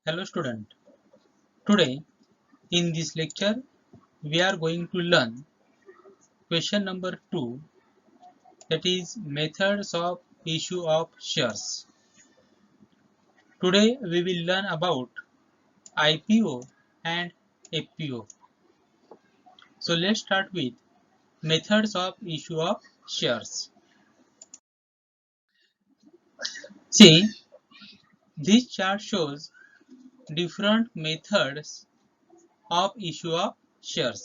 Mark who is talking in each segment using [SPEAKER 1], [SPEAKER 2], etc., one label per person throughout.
[SPEAKER 1] Hello student. Today in this lecture we are going to learn question number 2, that is methods of issue of shares. Today we will learn about IPO and FPO. So let's start with methods of issue of shares. See, this chart shows different methods of issue of shares.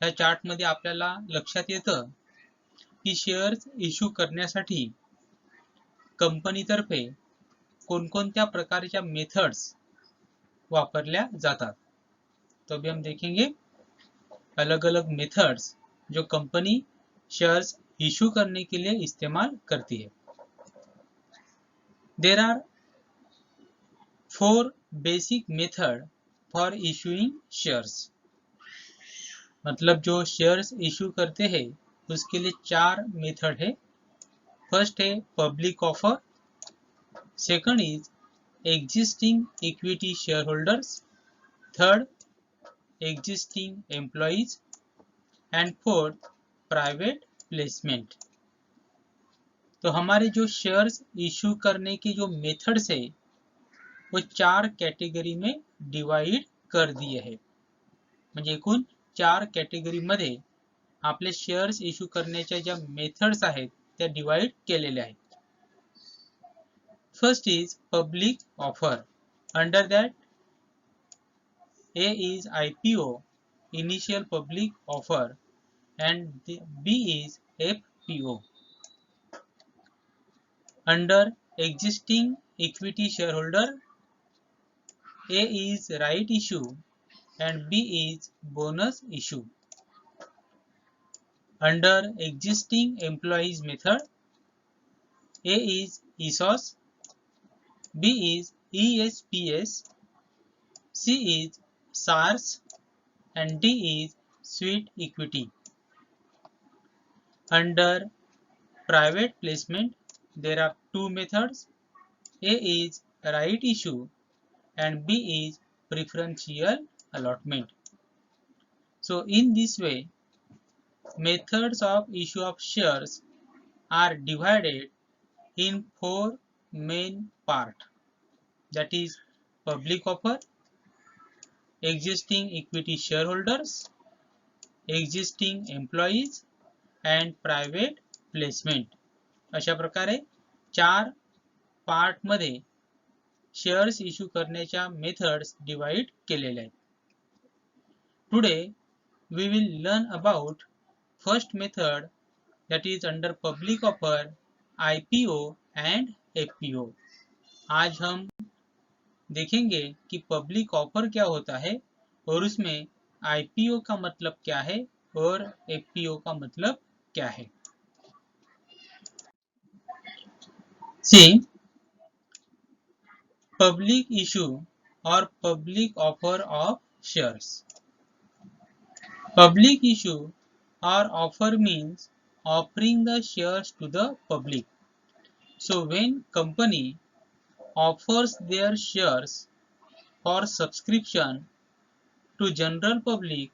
[SPEAKER 1] या chart मध्ये आपल्याला लक्षात येतं की shares issue करण्यासाठी कंपनीतर्फे कोणकोणत्या प्रकारच्या methods वापरल्या जातात. तो अभी हम देखेंगे अलग अलग मेथड्स जो कंपनी शेयर्स इशू करने के लिए इस्तेमाल करती है. There are 4 basic method for issuing shares. मतलब जो शेयर्स इशू करते हैं उसके लिए 4 मेथड है. फर्स्ट है public offer, second is existing equity shareholders, third existing employees, and fourth private placement. तो हमारे जो शेयर्स इशू करने की जो मेथड्स है वो 4 कॅटेगरी में डिवाइड कर दिए है. म्हणजे एकूण 4 कॅटेगरी मध्ये आपले शेयर्स इशू करण्याच्या ज्या मेथड्स आहेत त्या डिवाइड केलेल्या आहेत. First is public offer. Under that, A is IPO, initial public offer, and B is FPO. Under existing equity shareholder, A is right issue and B is bonus issue. Under existing employees method, A is ESOS, B is ESPS, C is SARS, and D is sweet equity. Under private placement, there are 2 methods. A is right issue and B is preferential allotment. So in this way, methods of issue of shares are divided in 4 main parts. That is public offer, existing equity shareholders, existing employees, and private placement. अशा प्रकारे 4 part मध्ये shares issue करण्याच्या methods divide केलेल्या आहेत. Today we will learn about first method, that is under public offer, IPO and FPO. आज हम देखेंगे कि पब्लिक ऑफर क्या होता है और उसमें IPO का मतलब क्या है और FPO का मतलब क्या है. See, public issue or public offer of shares. Public issue or offer means offering the shares to the public. So when company offers their shares for subscription to general public,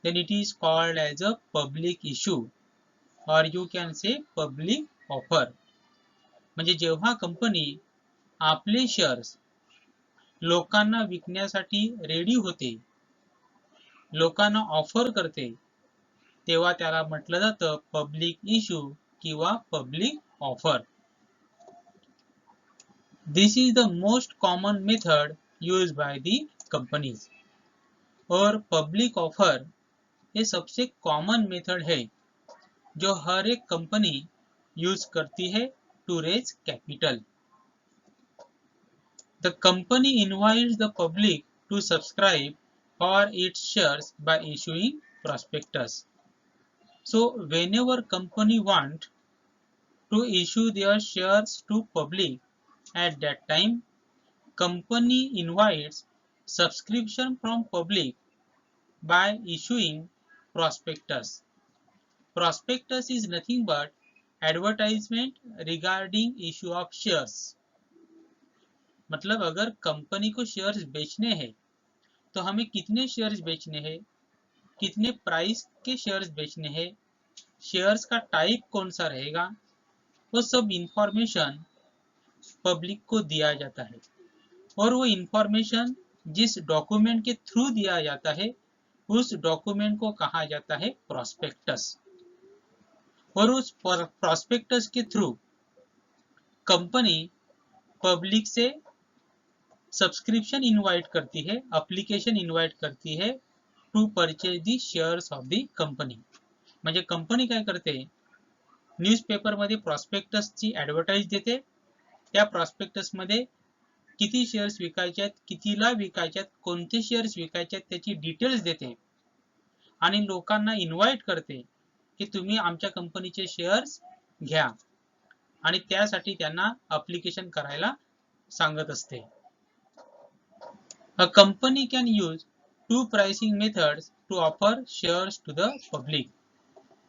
[SPEAKER 1] then it is called as a public issue, or you can say public offer. म्हणजे जेव्हा company आपले shares लोकांना विकण्यासाठी ready होते, लोकांना offer करते, तेव्हा त्याला म्हटलं जातं पब्लिक इश्यू किंवा public offer. This is the most common method used by the companies. और पब्लिक ऑफर ये सबसे कॉमन मेथड है जो हर एक कंपनी यूज करती है to raise capital. The company invites the public to subscribe for its shares by issuing prospectus. So whenever company want to issue their shares to public, at that time company invites subscription from public by issuing prospectus. Prospectus is nothing but advertisement regarding issue of shares. मतलब अगर company को shares बेचने हैं तो हमें कितने shares बेचने हैं, कितने प्राइस के शेयर्स बेचने हैं, शेयर्स का टाइप कौन सा रहेगा, वो सब इंफॉर्मेशन पब्लिक को दिया जाता है। और वो इंफॉर्मेशन जिस डॉक्यूमेंट के थ्रू दिया जाता है उस डॉक्यूमेंट को कहा जाता है प्रोस्पेक्टस। और उस प्रोस्पेक्टस के थ्रू कंपनी पब्लिक से सब्सक्रिप्शन इनवाइट करती है, एप्लीकेशन इनवाइट करती है to purchase the shares of the company. म्हणजे कंपनी काय करते, न्यूजपेपरमध्ये प्रॉस्पेक्टसची ॲडव्हर्टाईज देते, त्या प्रॉस्पेक्टसमध्ये किती शेअर्स विकायचे आहेत, कितीला विकायचे आहेत, कोणते शेअर्स विकायचे आहेत त्याची डिटेल्स देते आणि लोकांना इन्व्हाइट करते की तुम्ही आमच्या कंपनीचे शेअर्स घ्या आणि त्यासाठी त्यांना ॲप्लिकेशन करायला सांगत असते. A company can use two pricing methods to offer shares to the public.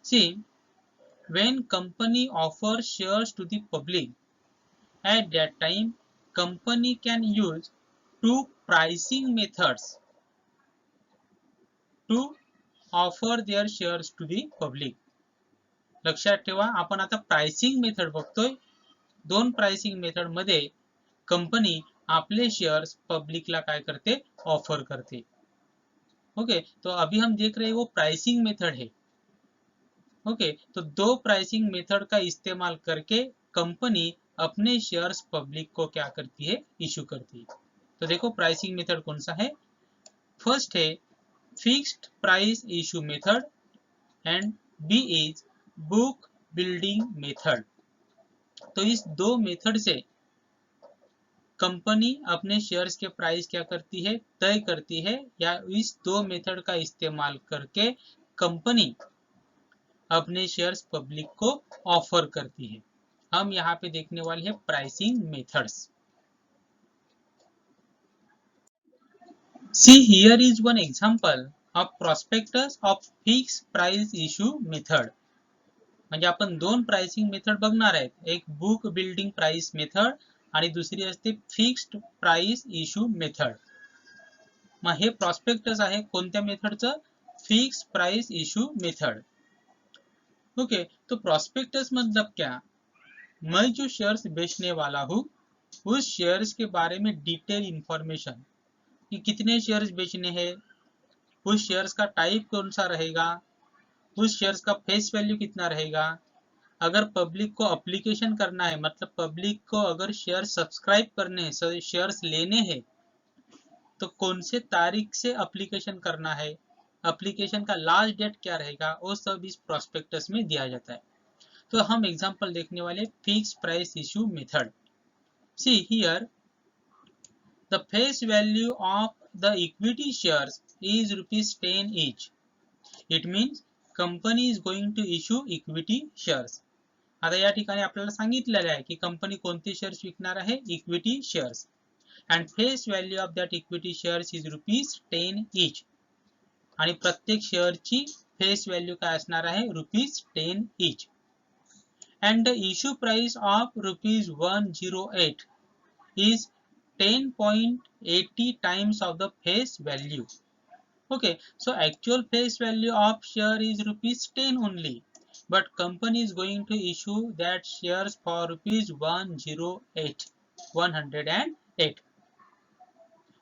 [SPEAKER 1] See, when company offers shares to the public, at that time company can use two pricing methods to offer their shares to the public. लक्षात ठेवा, आपण आता pricing method बघतोय. दोन pricing method मध्ये company आपले shares पब्लिकला काय करते, ऑफर करते. ओके, तो अभी हम देख रहे हैं वो प्राइसिंग मेथड है. ओके, तो दो प्राइसिंग मेथड का इस्तेमाल करके कंपनी अपने शेयर्स पब्लिक को क्या करती है, इशू करती है. तो देखो प्राइसिंग मेथड कौन सा है. फर्स्ट है fixed price issue method and B is book building method. तो इस दो मेथड से कंपनी अपने शेयर्स के प्राइस क्या करती है, तय करती है, या इस दो मेथड का इस्तेमाल करके कंपनी अपने शेयर्स पब्लिक को ऑफर करती है. हम यहाँ पे देखने वाले हैं pricing methods. See, here is one example of prospectus of fixed price issue method. म्हणजे आपण दोन प्राइसिंग मेथड बघणार आहेत. एक बुक बिल्डिंग प्राइस मेथड आणि दुसरी असते फिक्स्ड प्राइस इशू मेथड. मग हे प्रॉस्पेक्टस आहे कोणत्या मेथडचं, fix price issue method. Okay, तो प्रॉस्पेक्टस मतलब क्या, मैं जो शेयर्स बेचने वाला हूँ उस शेयर्स के बारे में डिटेल इंफॉर्मेशन कि कितने शेयर्स बेचने हैं, उस शेयर्स का टाइप कौन सा रहेगा, उस शेयर्स का फेस वैल्यू कितना रहेगा, अगर पब्लिक को एप्लीकेशन करना है, मतलब पब्लिक को अगर शेयर सब्सक्राइब करने हैं, शेयर्स लेने हैं, तो कौन से तारीख से एप्लीकेशन करना है, एप्लीकेशन का लास्ट डेट क्या रहेगा, वो सब इस प्रोस्पेक्टस में दिया जाता है. तो हम एग्जांपल देखने वाले fix price issue method. See here the face value of the equity shares is ₹10 each. It means company is going to issue equity shares. आता या ठिकाणी आपल्याला सांगितलेलं आहे की कंपनी कोणते शेअर्स विकणार आहे, equity shares. And face value of that equity shares is ₹10 each. आणि प्रत्येक शेअरची फेस व्हॅल्यू काय असणार आहे, ₹10 each. And the issue price of ₹108 is 10.80 times of the face value. Okay, so actual face value of share is ₹10 only, but company is going to issue that shares for ₹108.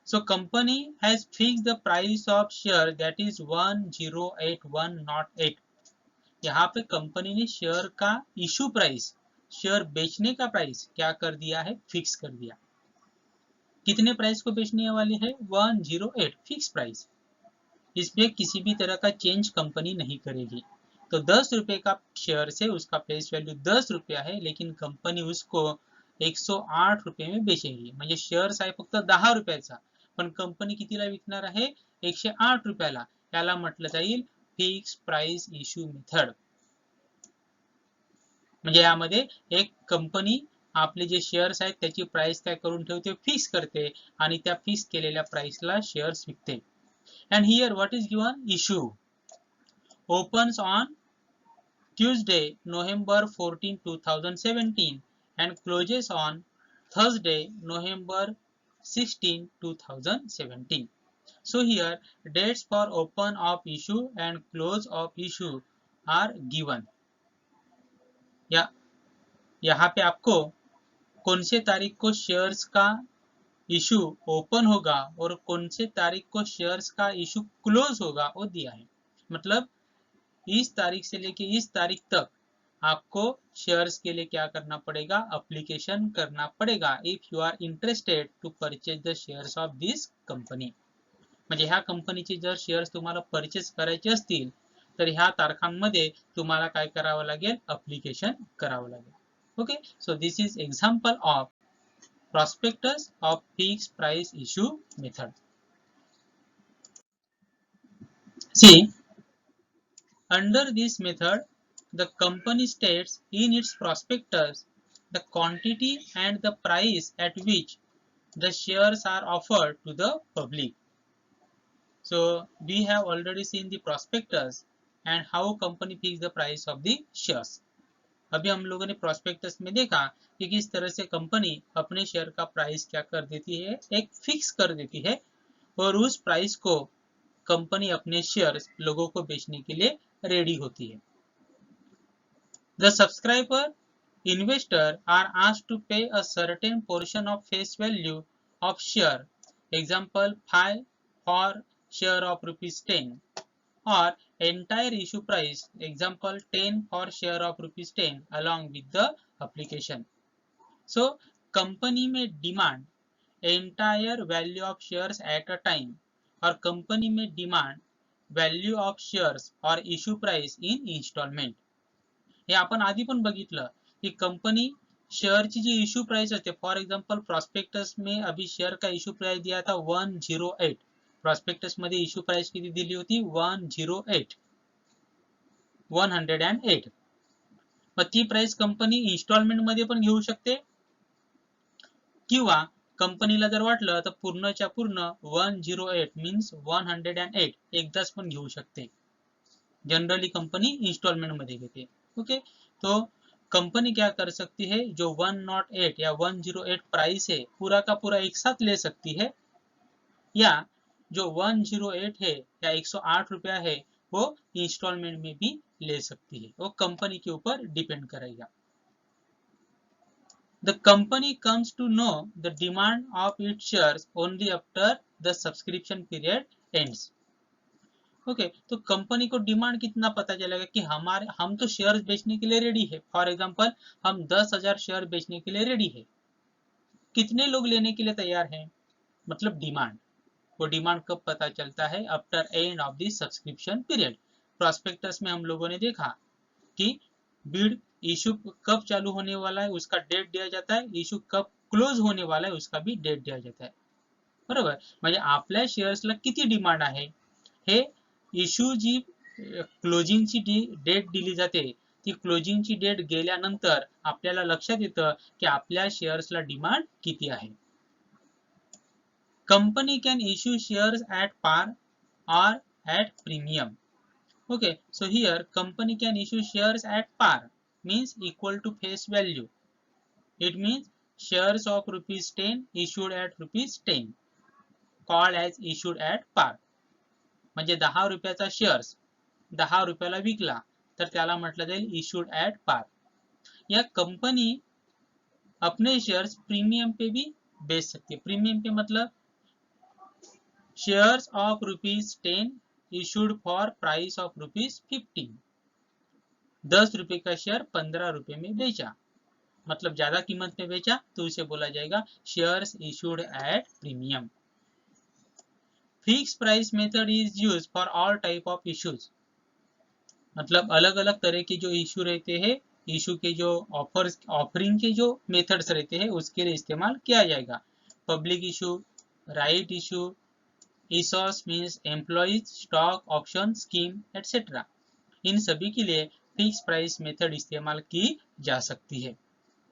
[SPEAKER 1] So company has fixed the price of share, that is 108. यहाँ पे company ने share का issue price, share बेचने का price क्या कर दिया है, फिक्स कर दिया. कितने प्राइस को बेचने वाली है, 108 फिक्स प्राइस. इसमें किसी भी तरह का चेंज कंपनी नहीं करेगी. तो 10 रुपए का शेयर से उसका फेस वैल्यू 10 रुपया है, लेकिन कंपनी उसको 108 रुपये में बेचेगी. म्हणजे शेअर्स आहे फक्त 10 रुपयाचा, पण कंपनी कितीला विकणार आहे, 108 रुपयाला. याला म्हटलं जाईल फिक्स प्राइस इशू मेथड. म्हणजे यामध्ये एक कंपनी आपले जे शेअर्स आहेत त्याची प्राइस काय करून ठेवते, फिक्स करते आणि त्या फिक्स केलेल्या प्राइसला शेअर्स विकते. And here what is given, issue opens on Tuesday, November 14, 2017 and closes on Thursday, November 16, 2017. So here dates for open of issue and close of issue are given. यहाँ पे आपको कौन से तारीख को शेयर्स का इशू ओपन होगा और कौन से तारीख को शेयर्स का इशू क्लोज होगा वो दिया है। मतलब इस तारीख से लेके इस तारीख तक आपको शेयर्स के लिए क्या करना पड़ेगा, एप्लीकेशन करना पड़ेगा if you are interested to purchase the shares of this company. म्हणजे ह्या कंपनीचे जर शेअर्स तुम्हाला परचेस करायचे असतील तर ह्या तारखांमध्ये तुम्हाला काय करावं लागेल, एप्लीकेशन करावं लागेल. Okay, so this is example of prospectus of fixed price issue method. See, under this method, the company states in its prospectus the quantity and the price at which the shares are offered to the public. So we have already seen the prospectus and how company fix the price of the shares. अभी हम लोगों ने prospectus में देखा कि किस तरह से कंपनी अपने शेयर का प्राइस क्या कर देती है, एक फिक्स कर देती है और उस प्राइस को कंपनी अपने शेयर्स लोगों को बेचने के लिए रेडी होती है. The subscriber investor are asked to pay a certain portion of face value of share, example 5 for share of ₹10 or entire issue price, example 10 for share of ₹10 along with the application. So company may demand entire value of shares at a time or company may demand value of shares or issue price in installment. हे आपण आधी पण बघितलं की company share की जी issue price होते, for example prospectus में अभी share का इश्यू प्राइस दिया था 108, प्रॉस्पेक्टस मध्ये इश्यू प्राइस किती दिली होती 108. मग ती प्राइस कंपनी इन्स्टॉलमेंट मध्ये पण घेऊ शकते किंवा कंपनीला जर वाटलं तर पूर्णच्या पूर्ण 108 मीन्स 108 एकदाच पण घेऊ शकते. जनरली कंपनी इन्स्टॉलमेंट मध्ये घेते. ओके, तो कंपनी क्या कर सकती है, जो 108 या 108 प्राइस है पूरा का पूरा एक साथ ले सकती है या जो 108 है या 108 रुपया है वो इंस्टॉलमेंट में भी ले सकती है, वो कंपनी के ऊपर डिपेंड करेगा. The company comes to know the demand of its shares only after the subscription period ends. Okay, तो कंपनी को डिमांड कितना पता चलेगा कि हम तो शेयर्स बेचने के लिए रेडी है. फॉर एग्जांपल हम 10,000 शेयर बेचने के लिए रेडी है, कितने लोग लेने के लिए तैयार हैं, मतलब डिमांड. वो डिमांड कब पता चलता है, after end of the subscription period. Prospectus में हम लोगों ने देखा कि बिड इशू कब चालू होने वाला है उसका डेट दिया जाता है, इशू कब क्लोज होने वाला है उसका भी डेट दिया जाता है. बरोबर, म्हणजे आपल्या शेअर्सला किती डिमांड आहे हे इशू जी क्लोजिंगची डेट दिली जाते ती क्लोजिंगची डेट गेल्यानंतर आपल्याला लक्षात येतं की आपल्या शेअर्सला डिमांड किती आहे. Company can issue shares at par or at premium. Okay, so here company can issue shares at par means equal to face value. It means shares of ₹10 issued at ₹10 called as issued at par. म्हणजे 10 रुपयाचा shares 10 रुपयाला विकला तर त्याला म्हटलं जाईल issued at par. या company अपने शेयर्स प्रीमियम पे भी बेच सकती है. प्रीमियम पे मतलब shares of ₹10 issued for price of ₹15. 10 रुपए का शेयर 15 रुपए में बेचा, मतलब ज्यादा कीमत में बेचा तो उसे बोला जाएगा shares issued at premium. Fix price method is use for all type of issues. मतलब अलग अलग तरह के जो इशू रहते हैं, इशू के जो ऑफरिंग के जो मेथड्स रहते हैं उसके लिए इस्तेमाल किया जाएगा. Public issue, right issue, ESOS means employees stock option scheme etcetera. इन सभी के लिए फिक्स प्राइस मेथड इस्तेमाल की जा सकती है.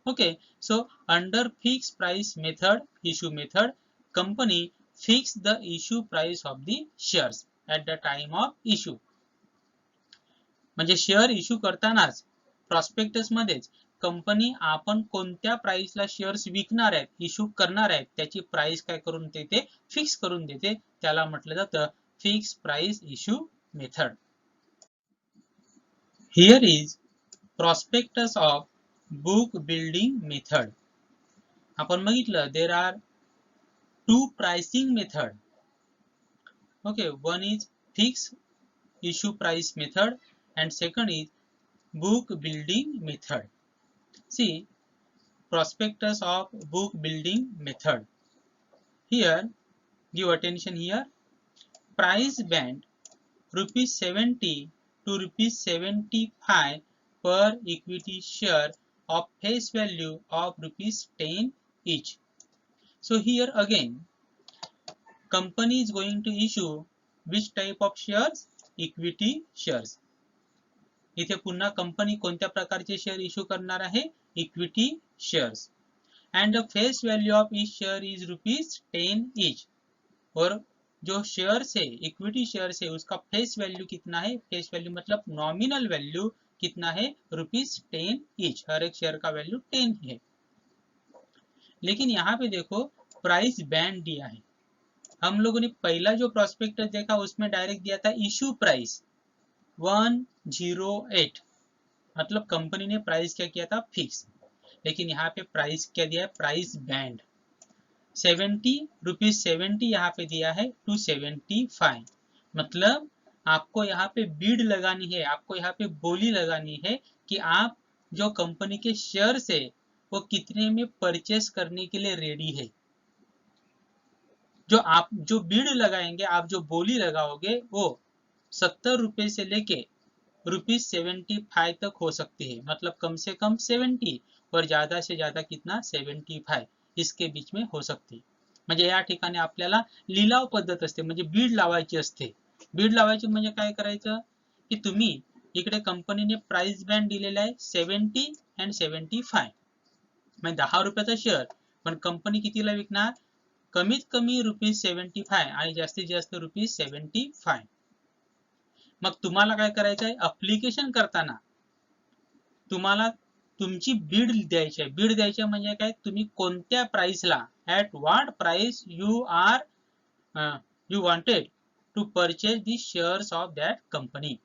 [SPEAKER 1] Okay, so under fix price method, issue method, company fix the issue price of the shares at the time of issue. म्हणजे शेअर इशू करतानाच प्रॉस्पेक्टस मध्येच कंपनी आपण कोणत्या प्राइसला शेअर्स विकणार आहेत, इश्यू करणार आहेत, त्याची प्राइस काय करून देते, फिक्स करून देते. त्याला म्हटलं जातं fix price issue method. Here is prospectus of book building method. आपण बघितलं there are two pricing method. Okay, one is fixed issue price method and second is book building method. See, prospectus of book building method. Here, give attention here. Price band rupees 70 to rupees 75 per equity share of face value of rupees 10 each. So here again, company is going to issue which type of shares? Equity shares. इथे पुन्हा company कोणत्या प्रकारचे share issue करणार आहे? Equity shares. And the face value of each share is ₹10 each. और जो shares है, equity shares है, उसका फेस वैल्यू कितना है? फेस वैल्यू मतलब नॉमिनल वैल्यू कितना है? ₹10 ईच. हर एक शेयर का वैल्यू 10 है. लेकिन यहाँ पे देखो प्राइस बैंड दिया है. हम लोगों ने पहला जो प्रोस्पेक्टस देखा उसमें डायरेक्ट दिया था इशू प्राइस 108, मतलब कंपनी ने प्राइस क्या किया था? फिक्स. लेकिन यहाँ पे प्राइस क्या दिया है? प्राइस बैंड 70 ₹70 यहाँ पे दिया है टू 75. मतलब आपको यहाँ पे बीड लगानी है, आपको यहाँ पे बोली लगानी है कि आप जो कंपनी के शेयर से वो कितने में परचेस करने के लिए रेडी है. आप जो बीड लगाएंगे, आप जो बोली लगाओगे वो 70 रुपए से लेके ₹75 तक हो सकती है. मतलब कम से कम 70 और ज्यादा से ज्यादा कितना? 75. इसके बीच में हो सकते. म्हणजे या ठिकाणी आपल्याला लिलाव पद्धत असते, म्हणजे बीड लावायची असते. बीड लावायची म्हणजे काय करायचं की तुम्ही इकडे कंपनीने प्राइस बँड दिलेला आहे 70 and 75, म्हणजे 10 रुपयाचा शेअर, पण कंपनी कितीला विकणार? कमीत कमी ₹75 आणि जास्तीत जास्त ₹75. मग तुम्हाला काय करायचं आहे? अप्लिकेशन करताना तुम्हाला तुमची बीड द्यायची आहे. बीड द्यायची म्हणजे काय? तुम्ही कोणत्या प्राइसला, at what price you wanted to purchase the shares of that company.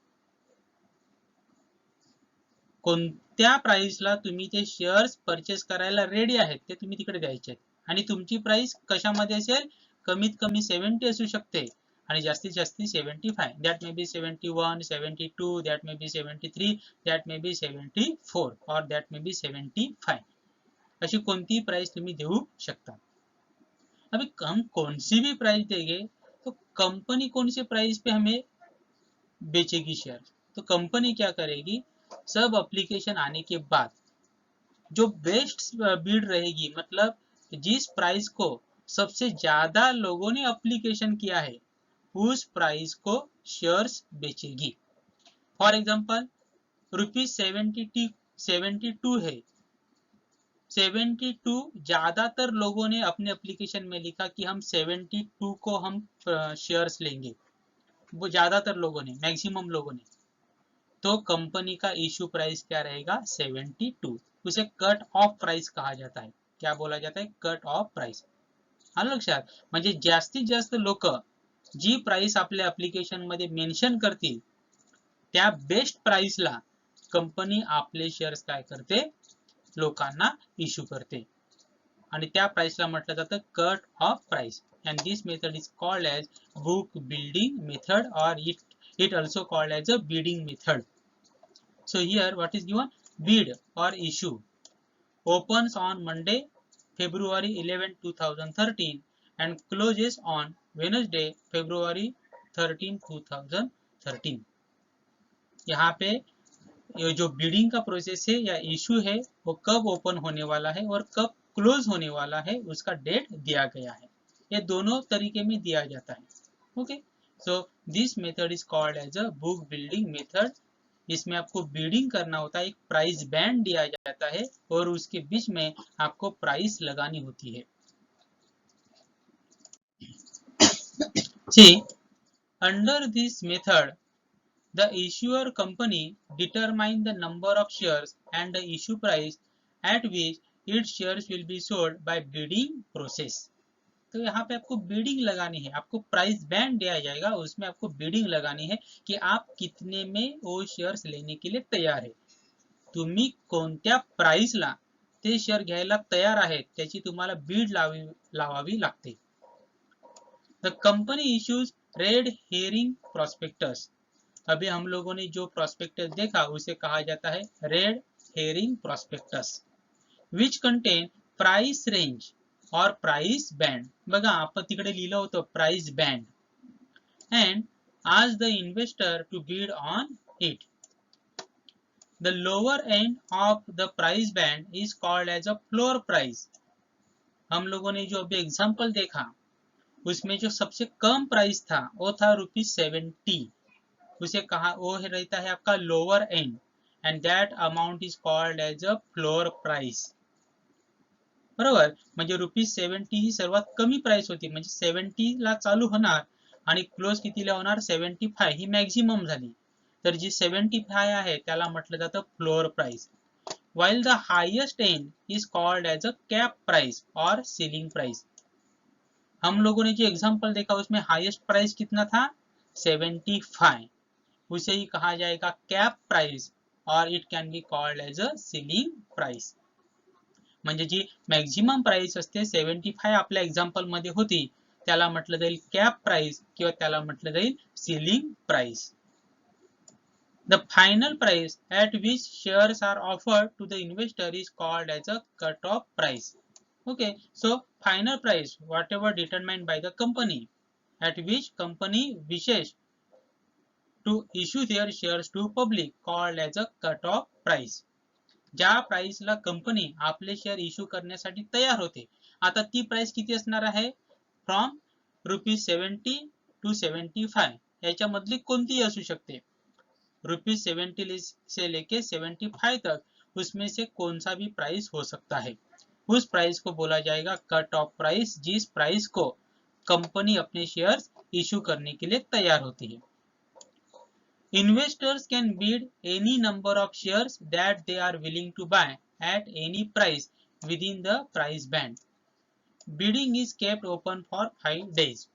[SPEAKER 1] कोणत्या प्राइसला तुम्ही ते शेअर्स परचेस करायला रेडी आहेत ते तुम्ही तिकडे द्यायचे आहेत. आणि तुमची प्राइस कशामध्ये असेल? कमीत कमी 70 असू शकते आणि जास्तीत जास्त 75. That may be 71, 72, that may be 73, that may be 74 और दॅट मे बी 75. अशी कोणतीही प्राइस तुम्ही देऊ शकता. अभी हम कौन सी भी प्राइस देंगे तो कंपनी कौन सी प्राइस पे हमें बेचेगी शेयर? तो कंपनी क्या करेगी? सब एप्लीकेशन आने के बाद जो बेस्ट बीड रहेगी, मतलब जिस प्राइस को सबसे ज्यादा लोगों ने एप्लीकेशन किया है उस प्राइस को शेयर्स बेचेगी. फॉर एग्जांपल ₹72 है. 72 ज्यादातर लोगों ने अपने एप्लीकेशन में लिखा कि हम 72 को हम शेयर्स लेंगे. वो ज्यादातर लोगों ने, मैक्सिमम लोगों ने. तो कंपनी का इश्यू प्राइस क्या रहेगा? 72. उसे कट ऑफ प्राइस कहा जाता है. क्या बोला जाता है? Cut off price. आलं लक्षात? म्हणजे जास्तीत जास्त लोक जी प्राइस आपल्या एप्लीकेशन मध्ये मेन्शन करतील त्या बेस्ट प्राइसला कंपनी आपले शेअर्स काय करते? लोकांना इश्यू करते. आणि त्या प्राइसला म्हटलं जातं cut off price. and this method is called as book building method, or it also called as a bidding method. So here what is given? Bid or issue opens on Monday, February 11, 2013 and closes on Wednesday, February 13, 2013. यहाँ पे ये जो bidding का process है या issue है वो कब ओपन होने वाला है और कब क्लोज होने वाला है उसका डेट दिया गया है. ये दोनों तरीके में दिया जाता है. Okay, so this method is called as a book building method. इसमें आपको बिडिंग करना होता है, एक प्राइस बैंड दिया जाता है और उसके बीच में आपको प्राइस लगानी होती है. See, under this method the issuer company determine the number of shares and the issue price at which its shares will be sold by bidding process. तो यहाँ पे आपको बिडिंग लगानी है, आपको प्राइस बैंड दिया जाएगा, उसमें आपको बिडिंग लगानी है कि आप कितने में वो शेअर्स लेने के लिए तयार आहे. तुम्ही कोणत्या प्राइसला ते शेअर घ्यायला तयार आहेत त्याची तुम्हाला बीड लावावी लागते. The company issues red herring prospectus. अभी हम लोगों ने जो प्रॉस्पेक्टस देखा उसे कहा जाता है red herring prospectus, which contain price range और प्राइस बँड. बघा आपण तिकडे लिहिलं होतं price band. And ask the investor to bid on it. The lower end of the price band is called as a floor price. हम लोगों ने जो अभी एग्जाम्पल देखा उसमें जो सबसे कम प्राइस था वो था ₹70. उसे कहा वो रहता है आपका lower end and that amount is called as a floor price. बरोबर, म्हणजे ₹70 ही सर्वात कमी प्राइस होती, म्हणजे 70 ला चालू होणार आणि क्लोज कितीला होणार 75. ही मॅक्झिमम झाली. तर जी 75 आहे त्याला म्हटलं जातं floor price. while the highest end is called as a cap price or ceiling price. हम लोगों ने जो एग्जांपल देखा उसमें हाईएस्ट प्राइस कितना था 75. उसे ही कहा जाएगा कैप प्राइस और it can be called as a ceiling price. म्हणजे जी मॅक्झिमम प्राइस असते 75 आपल्या एग्जांपल मध्ये होती त्याला म्हटलं जाईल कॅप प्राइस किंवा त्याला म्हटलं जाईल ceiling price. The final price at which shares are offered to the investor is called as a cut-off price. Okay, so final price, whatever determined by the company, at which company wishes to issue their shares to public, called as a cut-off price. ज्या प्राइसला company आपले share issue करण्यासाठी तयार होते, आता ती price किती असणार आहे फ्रॉम ₹70 to 75. याच्यामधली कोणतीही असू शकते. ₹70 से लेके 75 तक उसमें से कौन सा भी प्राइस हो सकता है. उस प्राइस को बोला जाएगा कट ऑफ प्राइस, जिस प्राइस को कंपनी अपने शेयर्स इश्यू करने के लिए तैयार होती है. Investors can bid any number of shares that they are willing to buy at any price within the price band. Bidding is kept open for 5 days.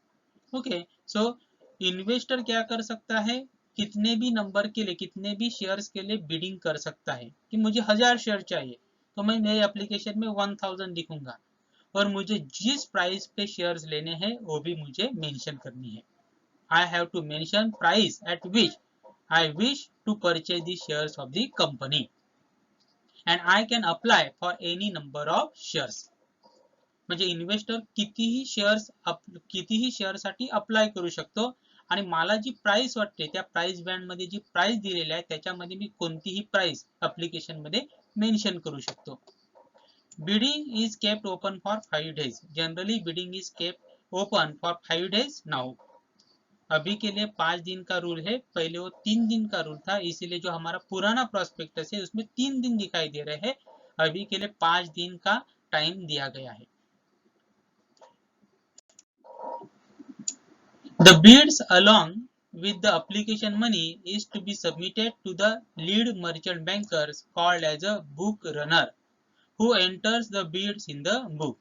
[SPEAKER 1] Okay, so investor क्या कर सकता है, कितने भी नंबर के लिए, कितने भी शेयर्स के लिए बिडिंग कर सकता है कि मुझे 1000 शेयर चाहिए तो मैं मेरे एप्लीकेशन में 1000 लिखूंगा और मुझे जिस प्राइस पे शेयर्स लेने हैं वो भी मुझे मेंशन करनी है. I have to mention price at which I wish to purchase the shares of the company and I can apply for any number of shares. म्हणजे इन्व्हेस्टर कितीही शेअरसाठी अप्लाय करू शकतो आणि मला जी प्राइस वाटते त्या प्राइस बँड मध्ये जी प्राइस दिलेली आहे त्याच्यामध्ये मी कोणतीही प्राइस एप्लीकेशन मध्ये मेंशन करू शकतो. Bidding is kept open for 5 days. Generally bidding is kept open for 5 days now. अभी के लिए 5 दिन का रूल है, पहले वो 3 दिन का रूल था, इसीलिए जो हमारा पुराना प्रोस्पेक्टस है उसमें 3 दिन दिखाई दे रहे हैं. अभी के लिए 5 दिन का टाइम दिया गया है. The bids along with the application money is to be submitted to the lead merchant bankers called as a book runner who enters the bids in the book.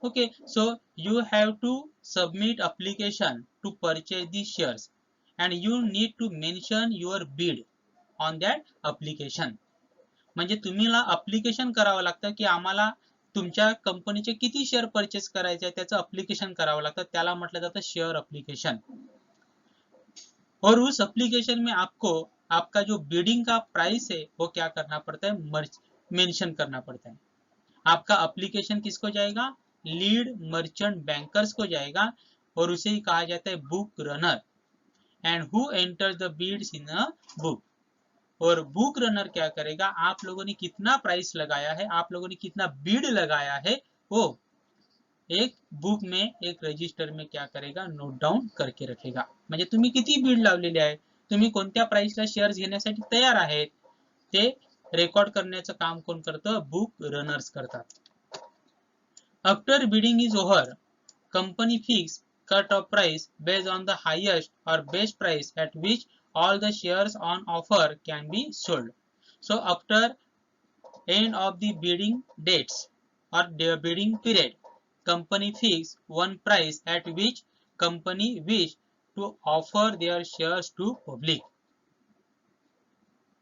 [SPEAKER 1] Okay, so you have to submit application to purchase the shares and you need to mention your bid on that application. म्हणजे तुम्हाला application करावं लागतं की आम्हाला तुमच्या कंपनीचे किती share purchase करायचे त्याचं अप्लिकेशन करावं लागतं, त्याला म्हटलं जातं शेअर अप्लिकेशन. और उस एप्लीकेशन में आपको आपका जो बिडिंग का प्राइस है वो क्या करना पड़ता है, मेंशन करना पड़ता है. आपका एप्लीकेशन किसको जाएगा, लीड मर्चेंट बैंकर्स को जाएगा और उसे ही कहा जाता है book runner. And who enters the bids in a book. और बुक रनर क्या करेगा, आप लोगों ने कितना प्राइस लगाया है, आप लोगों ने कितना बिड लगाया है वो एक बुक में एक रजिस्टर में क्या करेगा, नोट डाउन करके रखेगा. म्हणजे तुम्ही किती बिड लावलेले आहे, तुम्ही कोणत्या प्राइसला शेअर्स घेण्यासाठी तयार आहेत ते रेकॉर्ड करण्याचं काम कोण करतं, बुक रनर्स करतात. After bidding is over company fix cut off price based on the highest or best price at which all the shares on offer can be sold. So after end of the bidding dates or the bidding period, company fix one price at which company wish to offer their shares to public.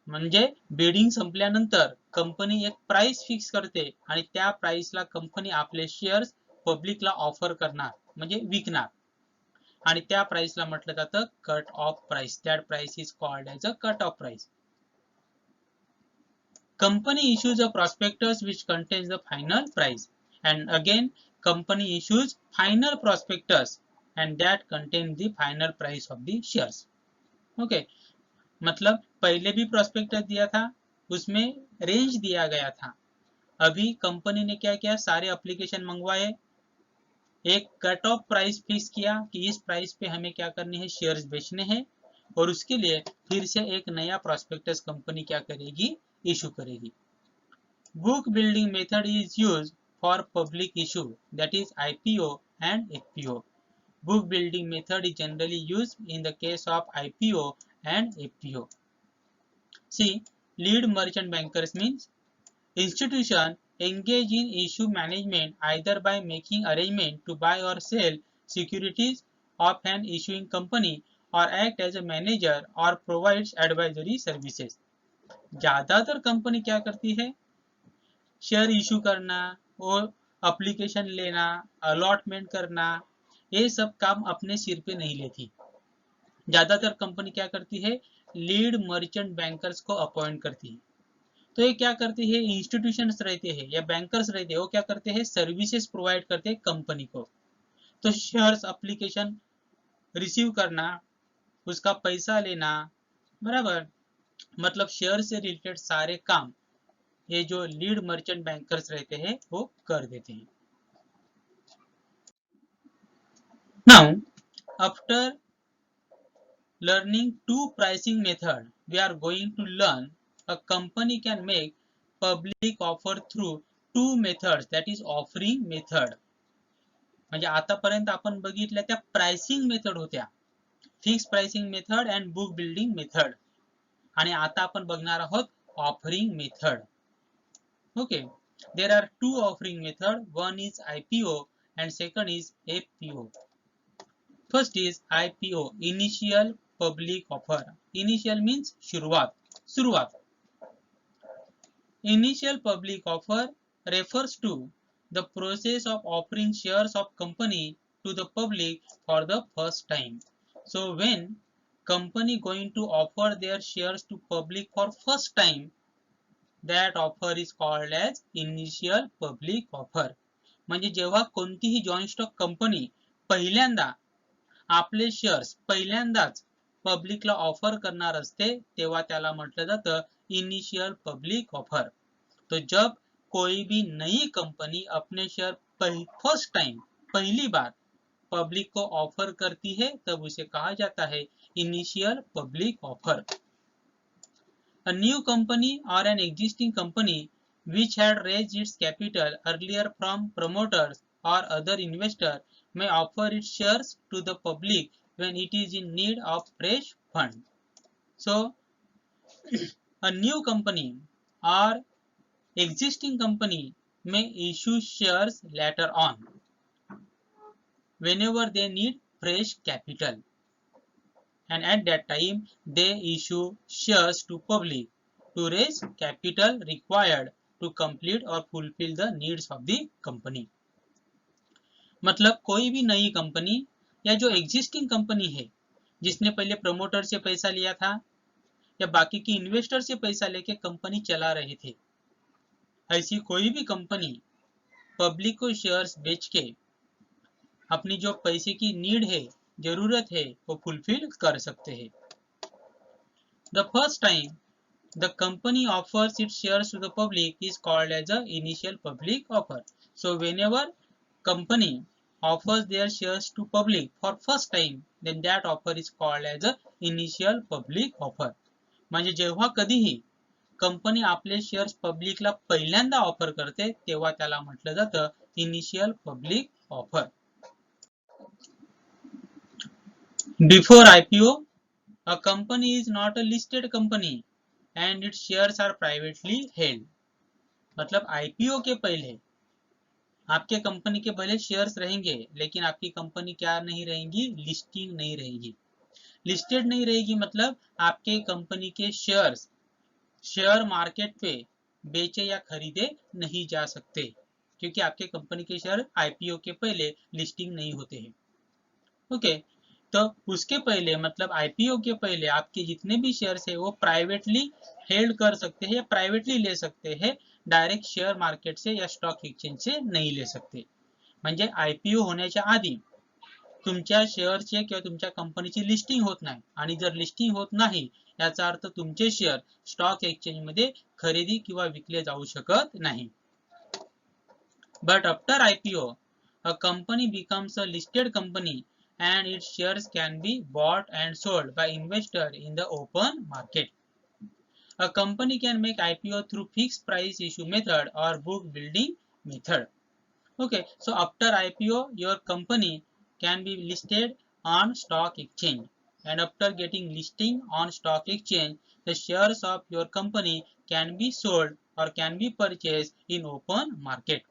[SPEAKER 1] म्हणजे bidding संपल्यानंतर company एक price fix करते आणि त्या प्राइसला company आपले shares पब्लिकला offer करणार म्हणजे विकणार आणि त्या प्राइसला म्हटलं जातं cut off price. That price is called as a cut off price. Company issues a prospectus which contains the final price, and again company issues final prospectus and that contains the final price of the shares. Okay, मतलब पहले भी prospectus दिया था, उसमें range दिया गया था. अभी कंपनी ने क्या किया, सारे एप्लीकेशन मंगवाए, एक कट ऑफ प्राइस फिक्स किया कि इस प्राइस पे हमें क्या करने हैं, शेयर्स बेचने हैं, और उसके लिए फिर से एक नया प्रोस्पेक्टस कंपनी क्या करेगी, इशू करेगी. Book building method is used for public issue, that is IPO and FPO. Book building method is generally used in the case of IPO and FPO. See, lead merchant bankers means institution engage in issue management either by making arrangement to buy or sell securities of an issuing company or act as a manager or provides advisory services. ज्यादातर company क्या करती है, share issue करना और application लेना, allotment करना, ये सब काम अपने सिर पे नहीं लेती. ज्यादातर कंपनी क्या करती है, लीड मर्चेंट बैंकर्स को अपॉइंट करती है. तो ये क्या करते हैं, इंस्टीट्यूशंस रहते हैं या बैंकर्स रहते हैं, वो क्या करते हैं, सर्विसेज प्रोवाइड करते हैं कंपनी को. तो शेयर्स एप्लीकेशन रिसीव करना, उसका पैसा लेना, बराबर, मतलब शेयर से रिलेटेड सारे काम ये जो लीड मर्चेंट बैंकर्स रहते हैं वो कर देते हैं. Now after learning two pricing method, we are going to learn a company can make public offer through two methods, that is offering method. म्हणजे आतापर्यंत आपण बघितल्या त्या प्राइसिंग मेथड होत्या, fix pricing method and book building method, आणि आता आपण बघणार आहोत offering method. Okay, there are two offering method, one is IPO and second is FPO. First is IPO, initial public offer. Initial means शुरुआत. Initial public offer refers to the process of offering shares of company to the public for the first time. So when company going to offer their shares to public for first time, that offer is called as initial public offer. म्हणजे जेव्हा कोणतीही joint stock company पहिल्यांदा आपले shares पहिल्यांदाच पब्लिकला offer करणार असते तेव्हा त्याला म्हटलं जातं इनिशियल पब्लिक ऑफर. तो जब कोई भी नई कंपनी अपने शेयर फर्स्ट टाइम पहली बार पब्लिक को ऑफर करती है तब उसे कहा जाता है initial public offer. A new company or an existing company which had raised its capital earlier from promoters or other investors may offer its shares to the public when it is in need of fresh fund. So, a new company or existing company may issue shares later on whenever they need fresh capital. And at that time they issue shares to public to raise capital required to complete or fulfill the needs of the company. मतलब कोई भी नई company या जो existing company है जिसने पहले promoter से पैसा लिया था या बाकी की इन्वेस्टर से पैसा लेके कंपनी चला रहे थे, ऐसी कोई भी कंपनी पब्लिक को शेयर्स बेच के अपनी जो पैसे की नीड है, जरूरत है, वो फुलफिल कर सकते हैं. The first time the company offers its shares to the public is called as a initial public offer. So whenever company offers their shares to public for first time, then that offer is called as a initial public offer. म्हणजे जेव्हा कधीही company आपले shares पब्लिकला पहिल्यांदा offer करते तेव्हा त्याला म्हटलं जातं initial public offer. Before IPO, a company is not a listed company and its shares are privately held. मतलब आईपीओ के पहले आपके कंपनी के भले शेयर्स रहेंगे, लेकिन आपकी कंपनी क्या नहीं रहेगी, लिस्टिंग नहीं रहेगी। लिस्टेड नहीं रहेगी मतलब आपके कंपनी के शेयर्स शेयर मार्केट पे बेचे या खरीदे नहीं जा सकते, क्योंकि आपके कंपनी के शेयर आईपीओ के पहले लिस्टिंग नहीं होते हैं। ओके, तो उसके पहले मतलब आईपीओ के पहले आपके जितने भी शेयर्स है वो प्राइवेटली हेल्ड कर सकते हैं या प्राइवेटली ले सकते हैं, डायरेक्ट शेयर मार्केट से या स्टॉक एक्सचेंज से नहीं ले सकते। म्हणजे आयपीओ होण्याच्या आधी तुमच्या शेअरचे किंवा तुमच्या कंपनीची लिस्टिंग होत नाही, आणि जर लिस्टिंग होत नाही याचा अर्थ तुमचे शेअर स्टॉक एक्सचेंज मध्ये खरेदी किंवा विकले जाऊ शकत नाही. But after IPO, a company becomes a listed company and its shares can be bought and sold by investors in the open market. A company can make IPO through fixed price issue method or book building method. Okay, so after IPO, your company can be listed on stock exchange, and after getting listing on stock exchange, the shares of your company can be sold or can be purchased in open market.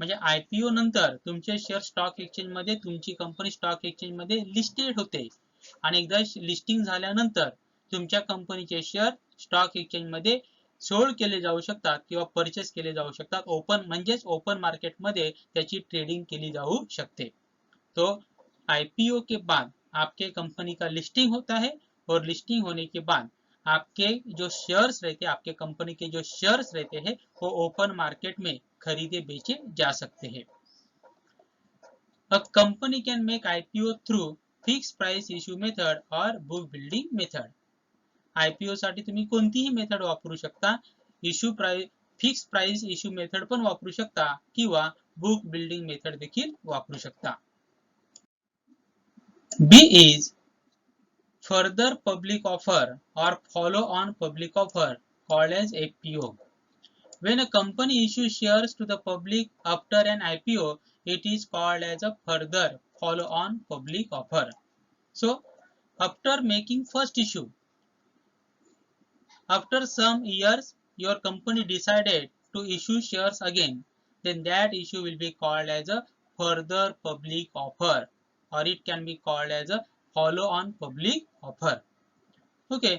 [SPEAKER 1] म्हणजे IPO नंतर तुमचे share stock exchange मध्ये, तुमची company stock exchange मध्ये listed होते, आणि एकदा listing झाल्यानंतर तुमच्या कंपनीचे शेअर स्टॉक एक्सचेंज मध्ये सोल्ड केले जाऊ शकतात किंवा परचेस केले जाऊ शकतात. ओपन म्हणजेच ओपन मार्केट मध्ये त्याची ट्रेडिंग केली जाऊ शकते. तो आईपीओ के बाद आपके कंपनी का लिस्टिंग होता है, और लिस्टिंग होने के बाद आपके जो शेयर्स रहते हैं, आपके कंपनी के जो शेयर्स रहते हैं वो ओपन मार्केट में खरीदे बेचे जा सकते हैं. A company can make IPO through fixed price issue method or book building method. IPO साठी तुम्ही कोणतीही मेथड वापरू शकता. Issue price fix price issue method पण वापरू शकता किंवा बुक बिल्डिंग मेथड देखील वापरू शकता. B is further public offer or follow on public offer called as FPO. When a company issues shares to the public after an IPO, it is called as a further follow on public offer. So after making first issue, after some years your company decided to issue shares again, then that issue will be called as a further public offer, or it can be called as a follow on public offer. Okay,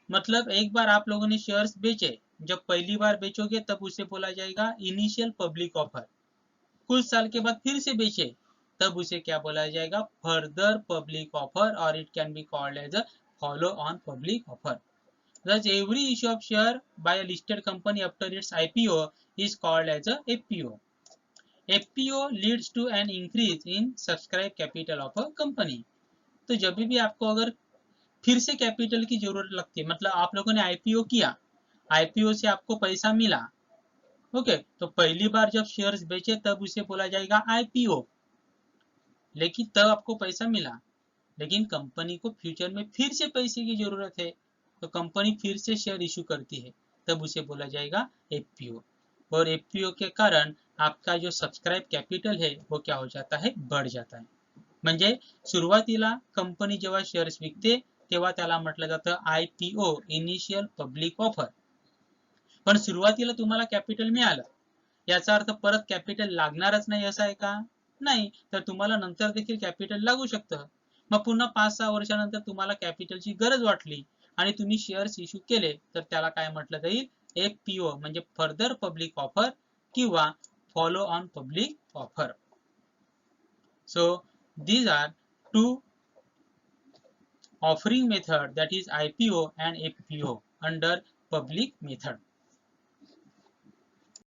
[SPEAKER 1] मतलब एक बार आप लोगों ने shares बेचे, जब पहली बार बेचोगे तब उसे बोला जाएगा इनिशियल पब्लिक ऑफर. कुछ साल के बाद फिर से बेचे तब उसे क्या बोला जाएगा, फर्दर पब्लिक ऑफर, और it can be called as a follow on public offer. Thus, every issue of share by a listed company after its IPO is called as a FPO. FPO leads to an increase in subscribed capital of a company. तो जब भी आपको अगर फिर से capital की जरूरत लगती है, मतलब आप लोगों ने आईपीओ किया, आईपीओ से आपको पैसा मिला, ओके, तो पहली बार जब शेयर्स बेचे तब उसे बोला जाएगा आईपीओ, लेकिन तब आपको पैसा मिला, लेकिन कंपनी को फ्यूचर में फिर से पैसे की जरूरत है, तो कंपनी फिर से शेयर इशू करती है, तब उसे बोला जाएगा एफपीओ. और एफपीओ के कारण आपका जो सब्सक्राइब कैपिटल है वो क्या हो जाता है, बढ़ जाता है. म्हणजे सुरुवातीला कंपनी जेव्हा शेअर्स विकते तेव्हा त्याला म्हटलं जातं आयपीओ, इनिशियल पब्लिक ऑफर. पण सुरुवातीला तुम्हाला कॅपिटल मिळालं, याचा अर्थ परत कॅपिटल लागणारच नाही असं आहे का, नाही, तर तुम्हाला नंतर देखील कॅपिटल लागू शकतं. मग पुन्हा 5-6 वर्षानंतर तुम्हाला कॅपिटलची गरज वाटली आणि तुम्ही शेअर्स इश्यू केले, तर त्याला काय म्हटलं जाईल, एफपीओ म्हणजे फर्दर पब्लिक ऑफर किंवा follow on public offer. So these are two offering method, that is IPO and FPO under public method.